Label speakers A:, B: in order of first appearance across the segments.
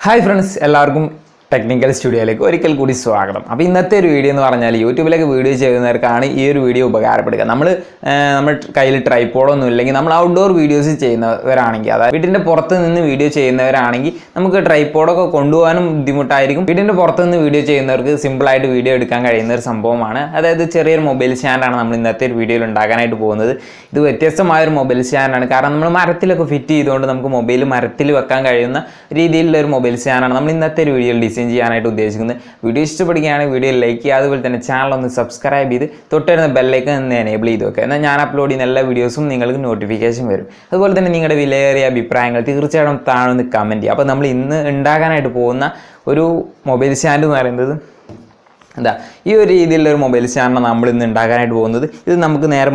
A: Hi friends, എല്ലാവർക്കും technical സ്റ്റുഡിയോയിലേക്ക് ഒരിക്കൽ കൂടി സ്വാഗതം. അപ്പോൾ ഇന്നത്തെ ഒരു വീഡിയോ എന്ന് പറഞ്ഞാൽ യൂട്യൂബിലേക്ക് വീഡിയോ ചെയ്യുന്നവർക്കാണ് ഈ ഒരു വീഡിയോ ഉപകാരപ്പെടുക. നമ്മൾ കയ്യിൽ ട്രൈപോഡൊന്നും ഇല്ലെങ്കിൽ നമ്മൾ ഔട്ട്ഡോർ വീഡിയോസ് ചെയ്യുന്നവരാണെങ്കിൽ, അതായത് വീടിൻ്റെ പുറത്ത് നിന്ന് വീഡിയോ ചെയ്യുന്നവരാണെങ്കിൽ നമുക്ക് ട്രൈപോഡൊക്കെ കൊണ്ടുപോകാനും ബുദ്ധിമുട്ടായിരിക്കും. വീടിൻ്റെ പുറത്ത് നിന്ന് വീഡിയോ ചെയ്യുന്നവർക്ക് സിമ്പിളായിട്ട് വീഡിയോ എടുക്കാൻ കഴിയുന്ന ഒരു സംഭവമാണ്. അതായത് ചെറിയൊരു മൊബൈൽ സ്റ്റാൻഡാണ് നമ്മൾ ഇന്നത്തെ ഒരു വീഡിയോയിൽ ഉണ്ടാക്കാനായിട്ട് പോകുന്നത്. ഇത് വ്യത്യസ്തമായൊരു മൊബൈൽ സ്റ്റാൻഡാണ്. കാരണം നമ്മൾ മരത്തിലൊക്കെ ഫിറ്റ് ചെയ്തുകൊണ്ട് നമുക്ക് മൊബൈൽ മരത്തിൽ വെക്കാൻ കഴിയുന്ന രീതിയിലുള്ള ഒരു മൊബൈൽ സ്റ്റാൻഡാണ് നമ്മൾ ഇന്നത്തെ ഒരു വീഡിയോയിൽ ഡിസൈൻ ചെയ്യാനായിട്ട് ഉദ്ദേശിക്കുന്നത്. വീഡിയോ ഇഷ്ടപ്പെടുകയാണെങ്കിൽ വീഡിയോ ലൈക്ക് ചെയ്യുക, അതുപോലെ തന്നെ ചാനൽ ഒന്ന് സബ്സ്ക്രൈബ് ചെയ്ത് തൊട്ടടുത്ത ബെല്ലൈക്കൺ ഒന്ന് എനേബിൾ ചെയ്ത് വെക്കുക. എന്നാൽ ഞാൻ അപ്ലോഡ് ചെയ്യുന്ന എല്ലാ വീഡിയോസും നിങ്ങൾക്ക് നോട്ടിഫിക്കേഷൻ വരും. അതുപോലെ തന്നെ നിങ്ങളുടെ വിലയേറിയ അഭിപ്രായങ്ങൾ തീർച്ചയായിട്ടും താഴെ ഒന്ന് കമൻറ്റ് ചെയ്യുക. അപ്പോൾ നമ്മൾ ഇന്ന് ഉണ്ടാക്കാനായിട്ട് പോകുന്ന ഒരു മൊബൈൽ സ്റ്റാൻഡ് എന്ന് പറയുന്നത് ഈ ഒരു രീതിയിലുള്ള ഒരു മൊബൈൽ സ്റ്റാൻഡാണ് നമ്മൾ ഇന്ന് ഉണ്ടാക്കാനായിട്ട് പോകുന്നത്. ഇത് നമുക്ക് നേരെ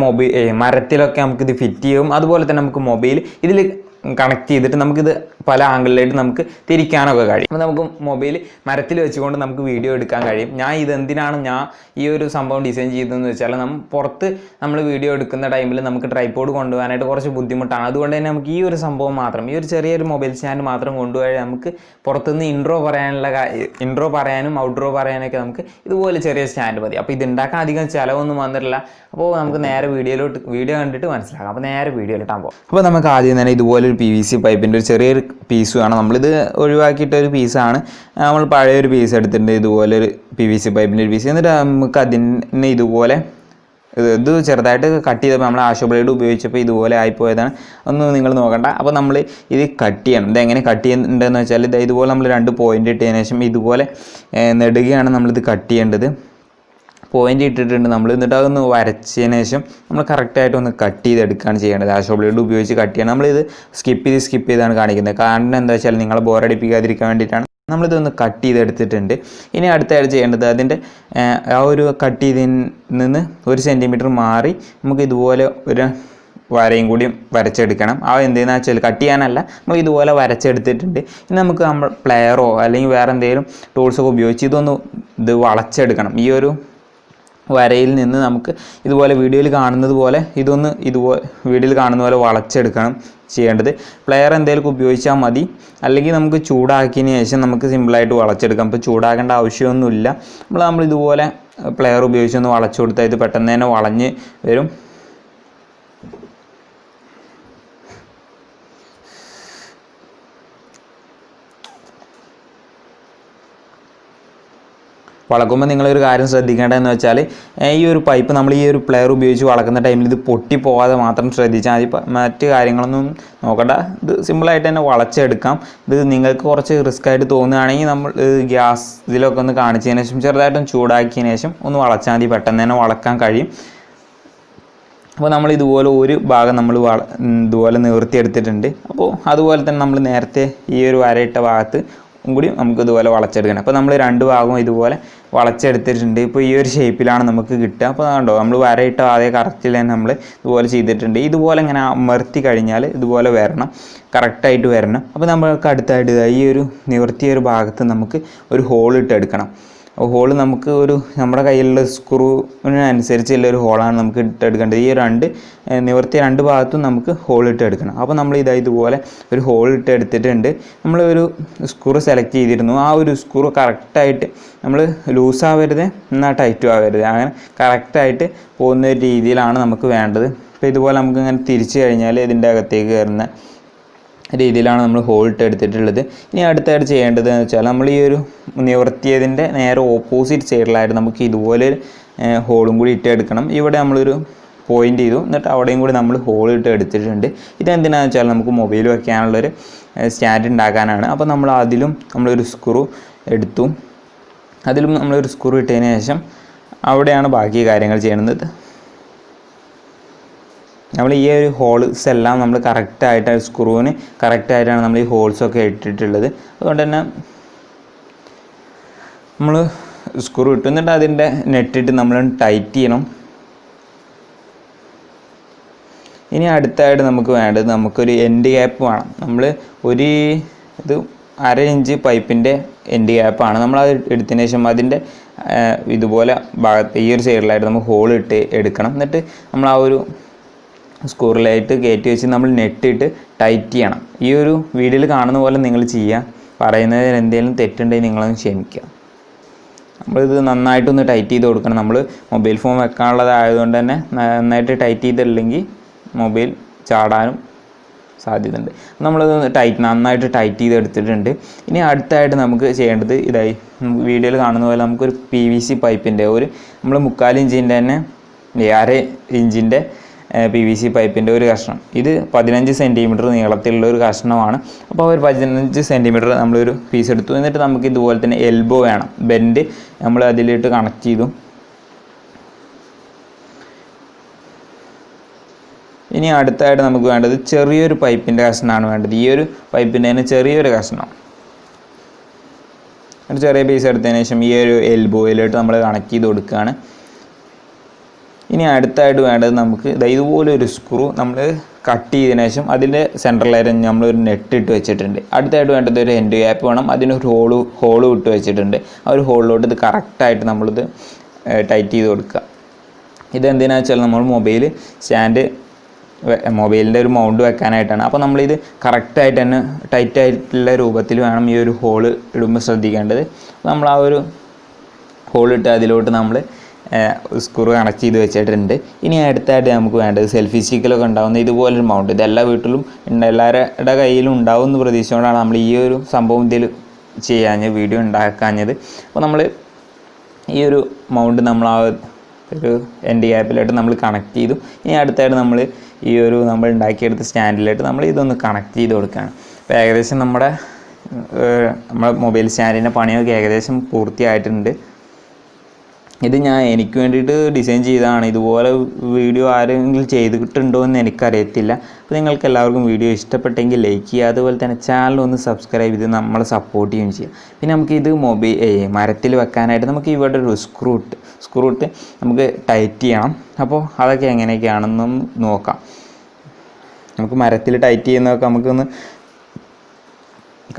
A: മരത്തിലൊക്കെ നമുക്കിത് ഫിറ്റ് ചെയ്യും. അതുപോലെ തന്നെ നമുക്ക് മൊബൈൽ ഇതിൽ കണക്ട് ചെയ്തിട്ട് നമുക്കിത് പല ആംഗിളിലായിട്ട് നമുക്ക് തിരിക്കാനൊക്കെ കഴിയും. അപ്പോൾ നമുക്ക് മൊബൈൽ മരത്തിൽ വെച്ചുകൊണ്ട് നമുക്ക് വീഡിയോ എടുക്കാൻ കഴിയും. എന്തിനാണ് ഈ ഒരു സംഭവം ഡിസൈൻ ചെയ്തതെന്ന് വെച്ചാൽ, പുറത്ത് നമ്മൾ വീഡിയോ എടുക്കുന്ന ടൈമിൽ നമുക്ക് ട്രൈപോഡ് കൊണ്ടുപോകാനായിട്ട് കുറച്ച് ബുദ്ധിമുട്ടാണ്. അതുകൊണ്ട് തന്നെ നമുക്ക് ഈ ഒരു സംഭവം മാത്രം, ഈ ഒരു ചെറിയൊരു മൊബൈൽ സ്റ്റാൻഡ് മാത്രം കൊണ്ടുപോയി നമുക്ക് പുറത്തുനിന്ന് ഇൻട്രോ പറയാനും ഔട്ട്ഡോർ പറയാനൊക്കെ നമുക്ക് ഇതുപോലെ ചെറിയ സ്റ്റാൻഡ് മതി. അപ്പോൾ ഇത് ഉണ്ടാക്കാൻ അധികം ചിലവൊന്നും വന്നിട്ടില്ല. അപ്പോൾ നമുക്ക് നേരെ വീഡിയോ കണ്ടിട്ട് മനസ്സിലാക്കാം. അപ്പോൾ നേരെ വീഡിയോയിലിട്ടാൻ പോകും. അപ്പോൾ നമുക്ക് ആദ്യം തന്നെ ഇതുപോലെ ഒരു PVC പൈപ്പിൻ്റെ ഒരു ചെറിയൊരു പീസ് വേണം. നമ്മളിത് ഒഴിവാക്കിയിട്ടൊരു പീസാണ്. നമ്മൾ പഴയൊരു പീസ് എടുത്തിട്ടുണ്ട്, ഇതുപോലെ ഒരു PVC പൈപ്പിൻ്റെ ഒരു പീസ്. എന്നിട്ട് നമുക്ക് അതിന് ഇതുപോലെ ഇത് ചെറുതായിട്ട് കട്ട് ചെയ്തപ്പോൾ നമ്മൾ ആശോ ബ്ലേഡ് ഉപയോഗിച്ചപ്പോൾ ഇതുപോലെ ആയിപ്പോയതാണ്. ഒന്നും നിങ്ങൾ നോക്കണ്ട. അപ്പോൾ നമ്മൾ ഇത് കട്ട് ചെയ്യണം. ഇതെങ്ങനെ കട്ട് ചെയ്യേണ്ടതെന്ന് വെച്ചാൽ, ഇതുപോലെ നമ്മൾ 2 പോയിൻ്റ് ഇട്ടതിന് ശേഷം ഇതുപോലെ നെടുകയാണ് നമ്മളിത് കട്ട് ചെയ്യേണ്ടത്. പോയിൻ്റ് ഇട്ടിട്ടുണ്ട് നമ്മൾ. എന്നിട്ട് അതൊന്ന് വരച്ചതിന് ശേഷം നമ്മൾ കറക്റ്റായിട്ട് ഒന്ന് കട്ട് ചെയ്തെടുക്കുകയാണ് ചെയ്യേണ്ടത്. ആശോ ബ്ലേഡ് ഉപയോഗിച്ച് കട്ട് ചെയ്യണം. നമ്മളിത് സ്കിപ്പ് ചെയ്താണ് കാണിക്കുന്നത്. കാരണം എന്താ വെച്ചാൽ നിങ്ങളെ ബോറടിപ്പിക്കാതിരിക്കാൻ വേണ്ടിയിട്ടാണ്. നമ്മളിതൊന്ന് കട്ട് ചെയ്തെടുത്തിട്ടുണ്ട്. ഇനി അടുത്തായിട്ട് ചെയ്യേണ്ടത്, അതിൻ്റെ ആ ഒരു കട്ട് ചെയ്തതിൽ നിന്ന് 1 സെൻറ്റിമീറ്റർ മാറി നമുക്ക് ഇതുപോലെ ഒരു വരയും കൂടി വരച്ചെടുക്കണം. എന്തെന്ന് വെച്ചാൽ കട്ട് ചെയ്യാനല്ല, നമ്മൾ ഇതുപോലെ വരച്ചെടുത്തിട്ടുണ്ട്. ഇനി നമുക്ക് നമ്മൾ പ്ലെയറോ അല്ലെങ്കിൽ വേറെ എന്തെങ്കിലും ടൂൾസൊക്കെ ഉപയോഗിച്ച് ഇത് വളച്ചെടുക്കണം. ഈ ഒരു വരയിൽ നിന്ന് നമുക്ക് ഇതുപോലെ വീഡിയോയിൽ കാണുന്നത് പോലെ വീഡിയോയിൽ കാണുന്ന പോലെ വളച്ചെടുക്കണം ചെയ്യേണ്ടത്. പ്ലെയർ എന്തെങ്കിലും ഉപയോഗിച്ചാൽ മതി, അല്ലെങ്കിൽ നമുക്ക് ചൂടാക്കിയതിന് ശേഷം നമുക്ക് സിമ്പിളായിട്ട് വളച്ചെടുക്കാം. ഇപ്പോൾ ചൂടാക്കേണ്ട ആവശ്യമൊന്നുമില്ല. നമ്മൾ ഇതുപോലെ പ്ലെയർ ഉപയോഗിച്ചൊന്ന് വളച്ചു കൊടുത്താൽ ഇത് പെട്ടെന്ന് തന്നെ വളഞ്ഞ് വരും. വളക്കുമ്പോൾ നിങ്ങളൊരു കാര്യം ശ്രദ്ധിക്കേണ്ടതെന്ന് വെച്ചാൽ, ഈ ഒരു പൈപ്പ് നമ്മൾ ഈ ഒരു പ്ലെയർ ഉപയോഗിച്ച് വളക്കുന്ന ടൈമിൽ ഇത് പൊട്ടിപ്പോകാതെ മാത്രം ശ്രദ്ധിച്ചാൽ മതി. മറ്റ് കാര്യങ്ങളൊന്നും നോക്കണ്ട. ഇത് സിമ്പിളായിട്ട് തന്നെ വളച്ചെടുക്കാം. ഇത് നിങ്ങൾക്ക് കുറച്ച് റിസ്ക് ആയിട്ട് തോന്നുകയാണെങ്കിൽ നമ്മൾ ഗ്യാസ് ഇതിലൊക്കെ ഒന്ന് കാണിച്ചതിന് ശേഷം ചെറുതായിട്ടും ചൂടാക്കിയതിന് ശേഷം ഒന്ന് വളച്ചാൽ മതി. പെട്ടെന്ന് തന്നെ വളക്കാൻ കഴിയും. അപ്പോൾ നമ്മൾ ഇതുപോലെ ഒരു ഭാഗം നമ്മൾ ഇതുപോലെ നിവർത്തിയെടുത്തിട്ടുണ്ട്. അപ്പോൾ അതുപോലെ തന്നെ നമ്മൾ നേരത്തെ ഈ ഒരു വരയിട്ട ഭാഗത്ത് കൂടി നമുക്ക് ഇതുപോലെ വളച്ചെടുക്കണം. അപ്പോൾ നമ്മൾ 2 ഭാഗവും ഇതുപോലെ വളച്ചെടുത്തിട്ടുണ്ട്. ഇപ്പോൾ ഈ ഒരു ഷേപ്പിലാണ് നമുക്ക് കിട്ടുക. അപ്പോൾ കണ്ടോ, നമ്മൾ വരയിട്ട അതേ കറക്റ്റിൽ തന്നെ നമ്മൾ ഇതുപോലെ ചെയ്തിട്ടുണ്ട്. ഇതുപോലെ ഇങ്ങനെ അമർത്തി കഴിഞ്ഞാൽ ഇതുപോലെ വരണം, കറക്റ്റായിട്ട് വരണം. അപ്പോൾ നമ്മൾക്ക് അടുത്തായിട്ട് ഈ ഒരു നിവർത്തിയ ഒരു ഭാഗത്ത് നമുക്ക് ഒരു ഹോൾ ഇട്ടെടുക്കണം. ഹോള് നമുക്ക് നമ്മുടെ കയ്യിലുള്ള സ്ക്രൂവിനനുസരിച്ചുള്ള ഒരു ഹോളാണ് നമുക്ക് ഇട്ടെടുക്കേണ്ടത്. ഈ നിവർത്തിയ 2 ഭാഗത്തും നമുക്ക് ഹോൾ ഇട്ടെടുക്കണം. അപ്പോൾ നമ്മൾ ഇതുപോലെ ഒരു ഹോൾ ഇട്ടെടുത്തിട്ടുണ്ട്. നമ്മൾ ഒരു സ്ക്രൂ സെലക്ട് ചെയ്തിരുന്നു. ആ ഒരു സ്ക്രൂ കറക്റ്റായിട്ട് നമ്മൾ ലൂസാവരുത്, എന്നാൽ ടൈറ്റും ആവരുത്. അങ്ങനെ കറക്റ്റായിട്ട് പോകുന്ന രീതിയിലാണ് നമുക്ക് വേണ്ടത്. അപ്പോൾ ഇതുപോലെ നമുക്ക് ഇങ്ങനെ തിരിച്ചു കഴിഞ്ഞാൽ ഇതിൻ്റെ അകത്തേക്ക് കയറുന്ന രീതിയിലാണ് നമ്മൾ ഹോൾ ഇട്ടെടുത്തിട്ടുള്ളത്. ഇനി അടുത്തായിട്ട് ചെയ്യേണ്ടത് എന്ന് വെച്ചാൽ, നമ്മൾ ഈ ഒരു നിവർത്തിയതിൻ്റെ നേരെ ഓപ്പോസിറ്റ് സൈഡിലായിട്ട് നമുക്ക് ഇതുപോലെ ഹോളും കൂടി ഇട്ടെടുക്കണം. ഇവിടെ നമ്മളൊരു പോയിൻ്റ് ചെയ്തു, എന്നിട്ട് അവിടെയും കൂടി നമ്മൾ ഹോൾ ഇട്ടെടുത്തിട്ടുണ്ട്. ഇതെന്തിനാണെന്ന് വെച്ചാൽ നമുക്ക് മൊബൈൽ വയ്ക്കാനുള്ളൊരു സ്റ്റാൻഡ് ഉണ്ടാക്കാനാണ്. അപ്പോൾ അതിലും നമ്മളൊരു സ്ക്രൂ എടുത്തു. അതിലും നമ്മളൊരു സ്ക്രൂ ഇട്ടതിന് ശേഷം അവിടെയാണ് ബാക്കി കാര്യങ്ങൾ ചെയ്യുന്നത്. നമ്മൾ ഈ ഒരു ഹോൾസ് എല്ലാം നമ്മൾ കറക്റ്റായിട്ട് സ്ക്രൂവിന് കറക്റ്റായിട്ടാണ് നമ്മൾ ഈ ഹോൾസൊക്കെ ഇട്ടിട്ടുള്ളത്. അതുകൊണ്ട് തന്നെ നമ്മൾ സ്ക്രൂ ഇട്ടു, എന്നിട്ട് അതിൻ്റെ നെറ്റിട്ട് നമ്മൾ ടൈറ്റ് ചെയ്യണം. ഇനി അടുത്തായിട്ട് നമുക്ക് വേണ്ടത്, നമുക്കൊരു എൻഡ് ഗ്യാപ്പ് വേണം. നമ്മൾ ഇത് 1/2 ഇഞ്ച് പൈപ്പിൻ്റെ എൻഡ് ഗ്യാപ്പാണ്. നമ്മളത് എടുത്തതിന് ശേഷം അതിൻ്റെ ഇതുപോലെ ഭാഗത്ത് ഈ ഒരു സൈഡിലായിട്ട് നമുക്ക് ഹോൾ ഇട്ട് എടുക്കണം. എന്നിട്ട് നമ്മൾ ആ ഒരു സ്ക്രൂവിലായിട്ട് കയറ്റി വെച്ച് നമ്മൾ നെറ്റിട്ട് ടൈറ്റ് ചെയ്യണം. ഈ ഒരു വീഡിയോയിൽ കാണുന്ന പോലെ നിങ്ങൾ ചെയ്യുക. പറയുന്നതിൽ എന്തെങ്കിലും തെറ്റുണ്ടെങ്കിൽ നിങ്ങളൊന്ന് ക്ഷമിക്കുക. നമ്മളിത് നന്നായിട്ടൊന്ന് ടൈറ്റ് ചെയ്ത് കൊടുക്കണം. നമ്മൾ മൊബൈൽ ഫോൺ വെക്കാനുള്ളതായതുകൊണ്ട് തന്നെ നന്നായിട്ട് ടൈറ്റ് ചെയ്തില്ലെങ്കിൽ മൊബൈൽ ചാടാനും സാധ്യതയുണ്ട്. നമ്മളത് നന്നായിട്ട് ടൈറ്റ് ചെയ്ത് എടുത്തിട്ടുണ്ട്. ഇനി അടുത്തായിട്ട് നമുക്ക് ചെയ്യേണ്ടത് ഇതായി വീഡിയോയിൽ കാണുന്ന പോലെ നമുക്കൊരു PVC പൈപ്പിൻ്റെ നമ്മൾ 3/4 ഇഞ്ചിൻ്റെ തന്നെ 1/2 ഇഞ്ചിൻ്റെ PVC പൈപ്പിൻ്റെ ഒരു കഷ്ണം, ഇത് 15 സെൻറ്റിമീറ്റർ നീളത്തിലുള്ള ഒരു കഷ്ണമാണ്. അപ്പോൾ ഒരു 15 സെൻറ്റിമീറ്റർ നമ്മളൊരു പീസ് എടുത്തു. എന്നിട്ട് നമുക്ക് ഇതുപോലെ തന്നെ എൽബോ വേണം, ബെൻഡ് നമ്മൾ അതിലിട്ട് കണക്ട് ചെയ്തു. ഇനി അടുത്തായിട്ട് നമുക്ക് വേണ്ടത് ചെറിയൊരു പൈപ്പിൻ്റെ കഷ്ണമാണ് വേണ്ടത്. ഈ ഒരു പൈപ്പിൻ്റെ തന്നെ ചെറിയൊരു കഷ്ണം, ഒരു ചെറിയ പീസ് എടുത്തതിന് ശേഷം ഈ ഒരു എൽബോയിലോട്ട് നമ്മൾ കണക്ട് ചെയ്ത് കൊടുക്കുകയാണ്. ഇനി അടുത്തായിട്ട് വേണ്ടത് നമുക്ക് ഇതുപോലെ ഒരു സ്ക്രൂ നമ്മൾ കട്ട് ചെയ്തതിന് ശേഷം അതിൻ്റെ സെൻട്രലായിട്ട് നമ്മളൊരു നെറ്റ് ഇട്ട് വെച്ചിട്ടുണ്ട്. അടുത്തായിട്ട് വേണ്ടത് ഒരു എൻഡ് ക്യാപ്പ് വേണം, അതിനൊരു ഹോള് ഇട്ട് വെച്ചിട്ടുണ്ട്. ആ ഒരു ഹോളിലോട്ട് ഇത് കറക്റ്റായിട്ട് നമ്മളിത് ടൈറ്റ് ചെയ്ത് കൊടുക്കുക. ഇതെന്തിനാണെന്ന് വെച്ചാൽ നമ്മൾ മൊബൈലിൻ്റെ ഒരു മൗണ്ട് വെക്കാനായിട്ടാണ്. അപ്പോൾ നമ്മളിത് കറക്റ്റായിട്ട് തന്നെ ടൈറ്റായിട്ടുള്ള രൂപത്തിൽ വേണം ഈ ഒരു ഹോള് ഇടുമ്പോൾ ശ്രദ്ധിക്കേണ്ടത്. നമ്മൾ ആ ഒരു ഹോളിട്ട് അതിലോട്ട് നമ്മൾ സ്ക്രൂ കണക്ട് ചെയ്ത് വെച്ചിട്ടുണ്ട്. ഇനി അടുത്തായിട്ട് നമുക്ക് വേണ്ടത് സെൽഫി സ്റ്റിക്കിലൊക്കെ ഉണ്ടാകുന്ന ഇതുപോലൊരു മൗണ്ട്. ഇത് എല്ലാ വീട്ടിലും എല്ലാവരുടെ കയ്യിലും ഉണ്ടാവും എന്ന് പ്രതീക്ഷിച്ചുകൊണ്ടാണ് നമ്മൾ ഈ ഒരു സംഭവം ഇതിൽ വീഡിയോ ഉണ്ടാക്കാഞ്ഞത്. അപ്പോൾ നമ്മൾ ഈ ഒരു മൗണ്ട് നമ്മൾ ആ ഒരു എൻഡ് ക്യാപ്പിലായിട്ട് നമ്മൾ കണക്ട് ചെയ്തു. ഇനി അടുത്തായിട്ട് നമ്മൾ നമ്മൾ ഉണ്ടാക്കിയെടുത്ത സ്റ്റാൻഡിലായിട്ട് നമ്മൾ ഇതൊന്ന് കണക്ട് ചെയ്ത് കൊടുക്കുകയാണ്. അപ്പോൾ ഏകദേശം നമ്മുടെ മൊബൈൽ സ്റ്റാൻഡിൻ്റെ പണിയൊക്കെ ഏകദേശം പൂർത്തിയായിട്ടുണ്ട്. ഇത് എനിക്ക് വേണ്ടിയിട്ട് ഡിസൈൻ ചെയ്തതാണ്. ഇതുപോലെ വീഡിയോ ആരെങ്കിലും ചെയ്തിട്ടുണ്ടോ എന്ന് എനിക്കറിയത്തില്ല. അപ്പോൾ നിങ്ങൾക്ക് എല്ലാവർക്കും വീഡിയോ ഇഷ്ടപ്പെട്ടെങ്കിൽ ലൈക്ക് ചെയ്യുക, അതുപോലെ തന്നെ ചാനൽ ഒന്ന് സബ്സ്ക്രൈബ് ചെയ്ത് നമ്മളെ സപ്പോർട്ട് ചെയ്യുകയും ചെയ്യുക. പിന്നെ നമുക്ക് ഇത് മരത്തിൽ വെക്കാനായിട്ട് നമുക്ക് ഇവിടെ ഒരു സ്ക്രൂ ഇട്ട് നമുക്ക് ടൈറ്റ് ചെയ്യണം. അപ്പോൾ അതൊക്കെ എങ്ങനെയൊക്കെയാണെന്നും നോക്കാം. നമുക്ക് മരത്തിൽ ടൈറ്റ് ചെയ്യുന്നതൊക്കെ നമുക്കൊന്ന്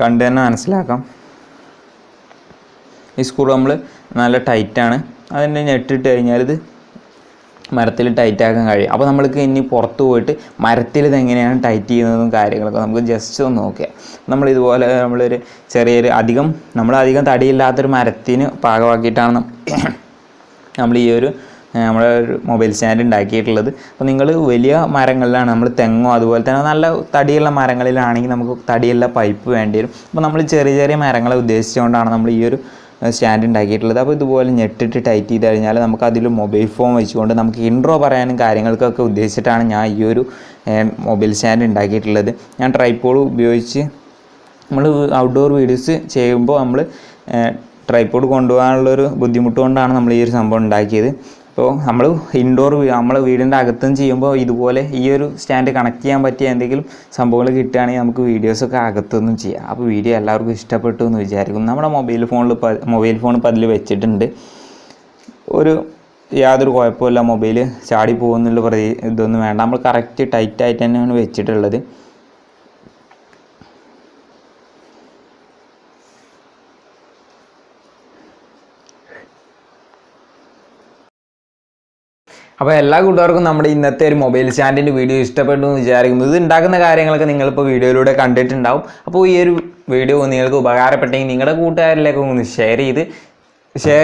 A: കണ്ടു തന്നെ മനസ്സിലാക്കാം. ഈ സ്ക്രൂ നമ്മൾ നല്ല ടൈറ്റാണ്, അതിൻ്റെ നെറ്റിട്ട് കഴിഞ്ഞാൽ ഇത് മരത്തിൽ ടൈറ്റാക്കാൻ കഴിയും. അപ്പോൾ നമ്മൾക്ക് ഇനി പുറത്ത് പോയിട്ട് മരത്തിൽ ഇതെങ്ങനെയാണ് ടൈറ്റ് ചെയ്യുന്നതും കാര്യങ്ങളൊക്കെ നമുക്ക് ജസ്റ്റ് ഒന്ന് നോക്കിയാൽ നമ്മളിതുപോലെ നമ്മളൊരു അധികം തടിയില്ലാത്തൊരു മരത്തിന് പാകമാക്കിയിട്ടാണ് നമ്മൾ ഈ ഒരു നമ്മുടെ ഒരു മൊബൈൽ സ്റ്റാൻഡ് ഉണ്ടാക്കിയിട്ടുള്ളത്. അപ്പോൾ നിങ്ങൾ വലിയ മരങ്ങളിലാണ്, നമ്മൾ തെങ്ങോ അതുപോലെ തന്നെ നല്ല തടിയുള്ള മരങ്ങളിലാണെങ്കിൽ നമുക്ക് തടിയുള്ള പൈപ്പ് വേണ്ടി വരും. അപ്പോൾ നമ്മൾ ചെറിയ മരങ്ങളെ ഉദ്ദേശിച്ചുകൊണ്ടാണ് നമ്മൾ ഈ ഒരു സ്റ്റാൻഡ് ഉണ്ടാക്കിയിട്ടുള്ളത്. അപ്പോൾ ഇതുപോലെ ഞെട്ടിട്ട് ടൈറ്റ് ചെയ്ത് കഴിഞ്ഞാൽ നമുക്ക് അതിൽ മൊബൈൽ ഫോൺ വെച്ചുകൊണ്ട് നമുക്ക് ഇൻട്രോ പറയാനും കാര്യങ്ങൾക്കൊക്കെ ഉദ്ദേശിച്ചിട്ടാണ് ഞാൻ ഈ ഒരു മൊബൈൽ സ്റ്റാൻഡ് ഉണ്ടാക്കിയിട്ടുള്ളത്. ഞാൻ ട്രൈപോഡ് ഉപയോഗിച്ച് നമ്മൾ ഔട്ട്ഡോർ വീഡിയോസ് ചെയ്യുമ്പോൾ നമ്മൾ ട്രൈപോഡ് കൊണ്ടുപോകാനുള്ളൊരു ബുദ്ധിമുട്ട് കൊണ്ടാണ് നമ്മൾ ഈ ഒരു സംഭവം ഉണ്ടാക്കിയത്. അപ്പോൾ നമ്മൾ നമ്മളെ വീടിൻ്റെ അകത്തും ചെയ്യുമ്പോൾ ഇതുപോലെ ഈ ഒരു സ്റ്റാൻഡ് കണക്ട് ചെയ്യാൻ പറ്റിയ എന്തെങ്കിലും സംഭവങ്ങൾ കിട്ടുകയാണെങ്കിൽ നമുക്ക് വീഡിയോസൊക്കെ അകത്തൊന്നും ചെയ്യാം. അപ്പോൾ വീഡിയോ എല്ലാവർക്കും ഇഷ്ടപ്പെട്ടു എന്ന് വിചാരിക്കുന്നു. നമ്മുടെ മൊബൈൽ ഫോൺ ഇപ്പോൾ അതിൽ വെച്ചിട്ടുണ്ട്. യാതൊരു കുഴപ്പമില്ല, മൊബൈൽ ചാടി പോകുന്നുള്ള ഇതൊന്നും വേണ്ട. നമ്മൾ കറക്റ്റ് ടൈറ്റായിട്ട് തന്നെയാണ് വെച്ചിട്ടുള്ളത്. അപ്പോൾ എല്ലാ കൂട്ടുകാർക്കും നമ്മുടെ ഇന്നത്തെ ഒരു മൊബൈൽ സ്റ്റാൻഡിൻ്റെ വീഡിയോ ഇഷ്ടപ്പെട്ടു എന്ന് വിചാരിക്കുന്നു. ഇത് ഉണ്ടാക്കുന്ന കാര്യങ്ങളൊക്കെ നിങ്ങളിപ്പോൾ വീഡിയോയിലൂടെ കണ്ടിട്ടുണ്ടാവും. അപ്പോൾ ഈ ഒരു വീഡിയോ നിങ്ങൾക്ക് ഉപകാരപ്പെട്ടെങ്കിൽ നിങ്ങളുടെ കൂട്ടുകാരിലേക്ക് ഒന്ന് ഷെയർ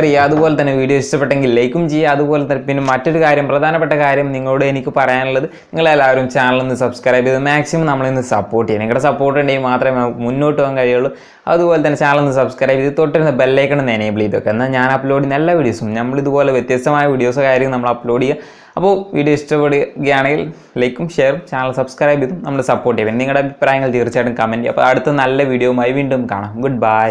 A: ചെയ്യുക. അതുപോലെ തന്നെ വീഡിയോ ഇഷ്ടപ്പെട്ടെങ്കിൽ ലൈക്കും ചെയ്യുക. അതുപോലെ തന്നെ പിന്നെ മറ്റൊരു പ്രധാനപ്പെട്ട കാര്യം നിങ്ങളോട് എനിക്ക് പറയാനുള്ളത്, നിങ്ങളെല്ലാവരും ചാനലൊന്ന് സബ്സ്ക്രൈബ് ചെയ്ത് മാക്സിമം നമ്മളിന്ന് സപ്പോർട്ട് ചെയ്യണം. നിങ്ങളുടെ സപ്പോർട്ട് ഉണ്ടെങ്കിൽ മാത്രമേ നമുക്ക് മുന്നോട്ട് പോകാൻ കഴിയുള്ളൂ. അതുപോലെ തന്നെ ചാനലൊന്ന് സബ്സ്ക്രൈബ് ചെയ്ത് തൊട്ടിരുന്ന ബെല്ലൈക്കൺ ഒന്ന് എനേബിൾ ചെയ്ത് വെക്കുക. എന്നാൽ ഞാൻ അപ്ലോഡ് ചെയ്യുന്ന എല്ലാ വീഡിയോസും നമ്മളിതുപോലെ വ്യത്യസ്തമായ വീഡിയോസോ കാര്യങ്ങൾ നമ്മൾ അപ്ലോഡ് ചെയ്യുക. അപ്പോൾ വീഡിയോ ഇഷ്ടപ്പെടുകയാണെങ്കിൽ ലൈക്കും ഷെയറും ചാനൽ സബ്സ്ക്രൈബ് ചെയ്തും നമ്മൾ സപ്പോർട്ട് ചെയ്യും. നിങ്ങളുടെ അഭിപ്രായങ്ങൾ തീർച്ചയായിട്ടും കമൻറ്റ് ചെയ്യുക. അപ്പോൾ അടുത്ത നല്ല വീഡിയോയുമായി വീണ്ടും കാണാം. Good bye.